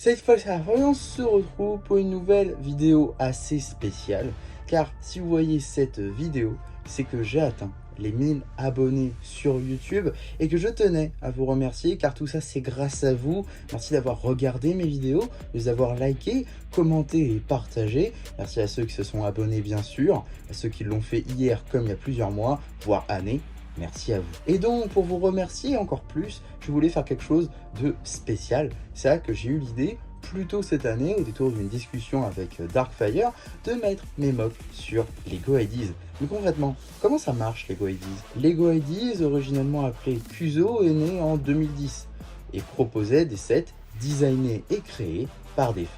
Cette fois, on se retrouve pour une nouvelle vidéo assez spéciale, car si vous voyez cette vidéo, c'est que j'ai atteint les 1000 abonnés sur YouTube et que je tenais à vous remercier car tout ça c'est grâce à vous. Merci d'avoir regardé mes vidéos, de les avoir likées, commenté et partagé. Merci à ceux qui se sont abonnés bien sûr, à ceux qui l'ont fait hier comme il y a plusieurs mois, voire années. Merci à vous. Et donc, pour vous remercier encore plus, je voulais faire quelque chose de spécial. C'est là que j'ai eu l'idée, plus tôt cette année, au détour d'une discussion avec Darkfire, de mettre mes mocks sur Lego Ideas. Mais concrètement, comment ça marche Lego Ideas? Lego Ideas, originellement appelé Cuso, est né en 2010 et proposait des sets designés et créés par des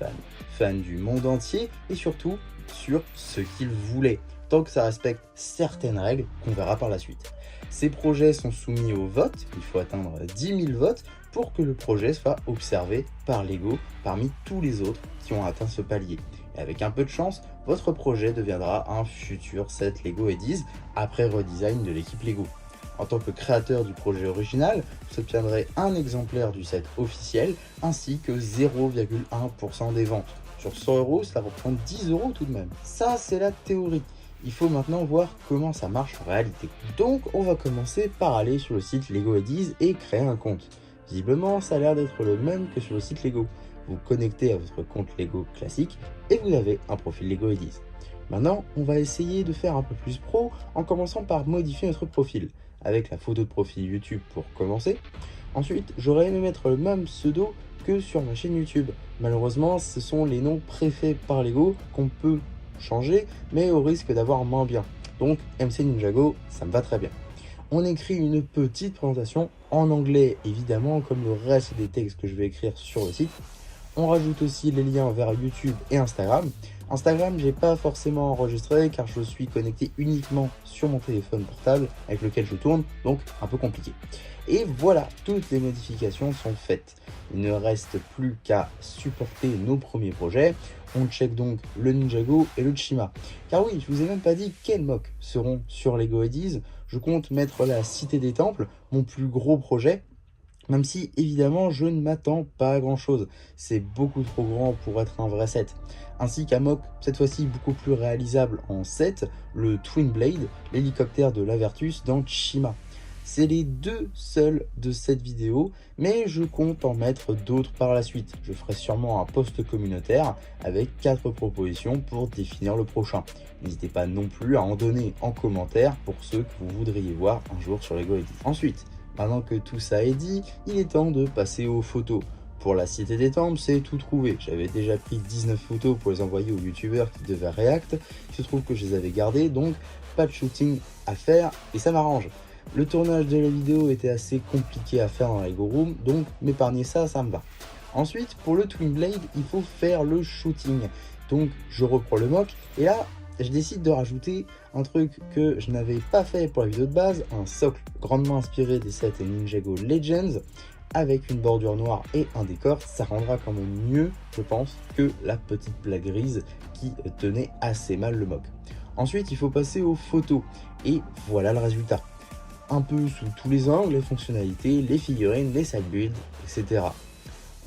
fans du monde entier et surtout sur ce qu'ils voulaient, tant que ça respecte certaines règles qu'on verra par la suite. Ces projets sont soumis au vote, il faut atteindre 10 000 votes pour que le projet soit observé par Lego parmi tous les autres qui ont atteint ce palier. Et avec un peu de chance, votre projet deviendra un futur set Lego Ideas après redesign de l'équipe Lego. En tant que créateur du projet original, vous obtiendrez un exemplaire du set officiel ainsi que 0,1% des ventes. Sur 100 €, cela représente 10 € tout de même. Ça, c'est la théorie. Il faut maintenant voir comment ça marche en réalité. Donc on va commencer par aller sur le site Lego Ideas et créer un compte. Visiblement ça a l'air d'être le même que sur le site Lego. Vous connectez à votre compte Lego classique et vous avez un profil Lego Ideas. Maintenant on va essayer de faire un peu plus pro en commençant par modifier notre profil avec la photo de profil YouTube pour commencer. Ensuite j'aurais aimé mettre le même pseudo que sur ma chaîne YouTube. Malheureusement ce sont les noms préfaits par Lego qu'on peut changer, mais au risque d'avoir moins bien. Donc MC Ninjago, ça me va très bien. On écrit une petite présentation en anglais, évidemment, comme le reste des textes que je vais écrire sur le site. On rajoute aussi les liens vers YouTube et Instagram. Instagram, j'ai pas forcément enregistré car je suis connecté uniquement sur mon téléphone portable avec lequel je tourne, donc un peu compliqué. Et voilà, toutes les modifications sont faites. Il ne reste plus qu'à supporter nos premiers projets. On check donc le Ninjago et le Chima. Car oui, je vous ai même pas dit quels mocks seront sur Lego Ideas. Je compte mettre la Cité des Temples, mon plus gros projet. Même si, évidemment, je ne m'attends pas à grand chose. C'est beaucoup trop grand pour être un vrai set. Ainsi qu'un mock, cette fois-ci beaucoup plus réalisable en set, le Twin Blade, l'hélicoptère de l'Avertus dans Chima. C'est les deux seuls de cette vidéo, mais je compte en mettre d'autres par la suite. Je ferai sûrement un post communautaire avec 4 propositions pour définir le prochain. N'hésitez pas non plus à en donner en commentaire pour ceux que vous voudriez voir un jour sur Lego Edit. Ensuite, maintenant que tout ça est dit, il est temps de passer aux photos. Pour la Cité des Temples, c'est tout trouvé. J'avais déjà pris 19 photos pour les envoyer aux youtubeurs qui devaient react. Il se trouve que je les avais gardées, donc pas de shooting à faire et ça m'arrange. Le tournage de la vidéo était assez compliqué à faire dans Lego Room, donc m'épargner ça, ça me va. Ensuite, pour le Twin Blade, il faut faire le shooting. Donc je reprends le mock et là, je décide de rajouter un truc que je n'avais pas fait pour la vidéo de base, un socle grandement inspiré des sets Ninjago Legends avec une bordure noire et un décor. Ça rendra quand même mieux, je pense, que la petite plaque grise qui tenait assez mal le mock. Ensuite, il faut passer aux photos et voilà le résultat. Un peu sous tous les angles, les fonctionnalités, les figurines, les side builds, etc.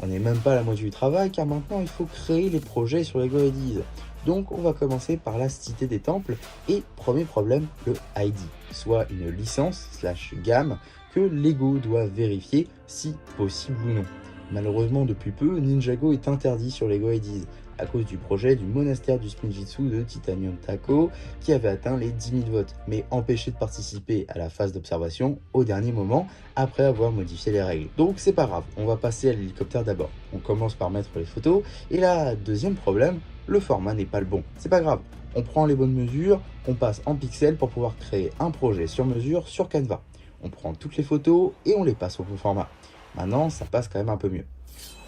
On n'est même pas à la moitié du travail car maintenant il faut créer les projets sur Lego Ideas. Donc on va commencer par la Cité des Temples et premier problème, le ID, soit une licence / gamme que Lego doit vérifier si possible ou non. Malheureusement depuis peu, Ninjago est interdit sur Lego Ideas à cause du projet du monastère du Spinjitzu de Titanium Taco qui avait atteint les 10 000 votes, mais empêché de participer à la phase d'observation au dernier moment après avoir modifié les règles. Donc c'est pas grave, on va passer à l'hélicoptère d'abord. On commence par mettre les photos et là, deuxième problème, le format n'est pas le bon. C'est pas grave, on prend les bonnes mesures, on passe en pixels pour pouvoir créer un projet sur mesure sur Canva. On prend toutes les photos et on les passe au bon format. Maintenant, ça passe quand même un peu mieux.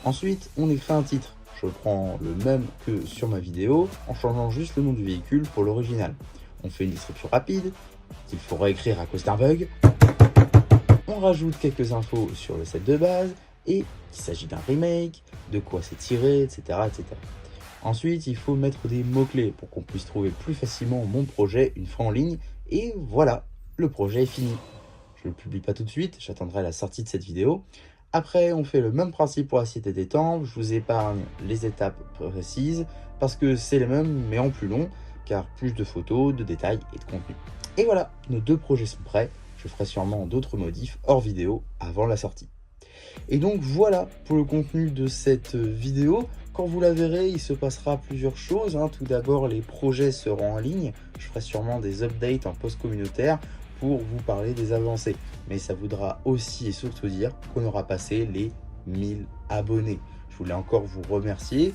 Ensuite, on écrit un titre. Je prends le même que sur ma vidéo en changeant juste le nom du véhicule pour l'original. On fait une description rapide qu'il faut réécrire à cause d'un bug. On rajoute quelques infos sur le set de base et qu'il s'agit d'un remake, de quoi c'est tiré, etc., etc. Ensuite, il faut mettre des mots-clés pour qu'on puisse trouver plus facilement mon projet une fois en ligne. Et voilà, le projet est fini. Je ne le publie pas tout de suite, j'attendrai la sortie de cette vidéo. Après, on fait le même principe pour la Cité des Temples. Je vous épargne les étapes précises parce que c'est les mêmes mais en plus long, car plus de photos, de détails et de contenu. Et voilà, nos 2 projets sont prêts. Je ferai sûrement d'autres modifs hors vidéo avant la sortie. Et donc voilà pour le contenu de cette vidéo. Quand vous la verrez, il se passera plusieurs choses, hein. Tout d'abord, les projets seront en ligne. Je ferai sûrement des updates en post communautaire pour vous parler des avancées. Mais ça voudra aussi et surtout dire qu'on aura passé les 1000 abonnés. Je voulais encore vous remercier.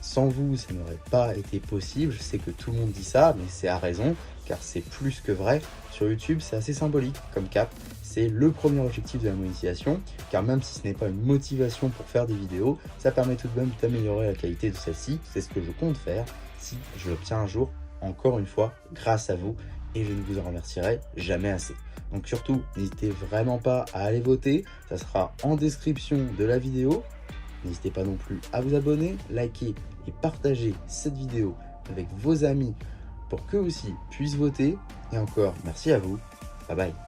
Sans vous, ça n'aurait pas été possible. Je sais que tout le monde dit ça, mais c'est à raison, car c'est plus que vrai. Sur YouTube, c'est assez symbolique comme cap. C'est le premier objectif de la monétisation, car même si ce n'est pas une motivation pour faire des vidéos, ça permet tout de même d'améliorer la qualité de celle-ci. C'est ce que je compte faire si je l'obtiens un jour, encore une fois, grâce à vous, et je ne vous en remercierai jamais assez. Donc surtout, n'hésitez vraiment pas à aller voter, ça sera en description de la vidéo. N'hésitez pas non plus à vous abonner, liker et partager cette vidéo avec vos amis pour qu'eux aussi puissent voter. Et encore, merci à vous. Bye bye.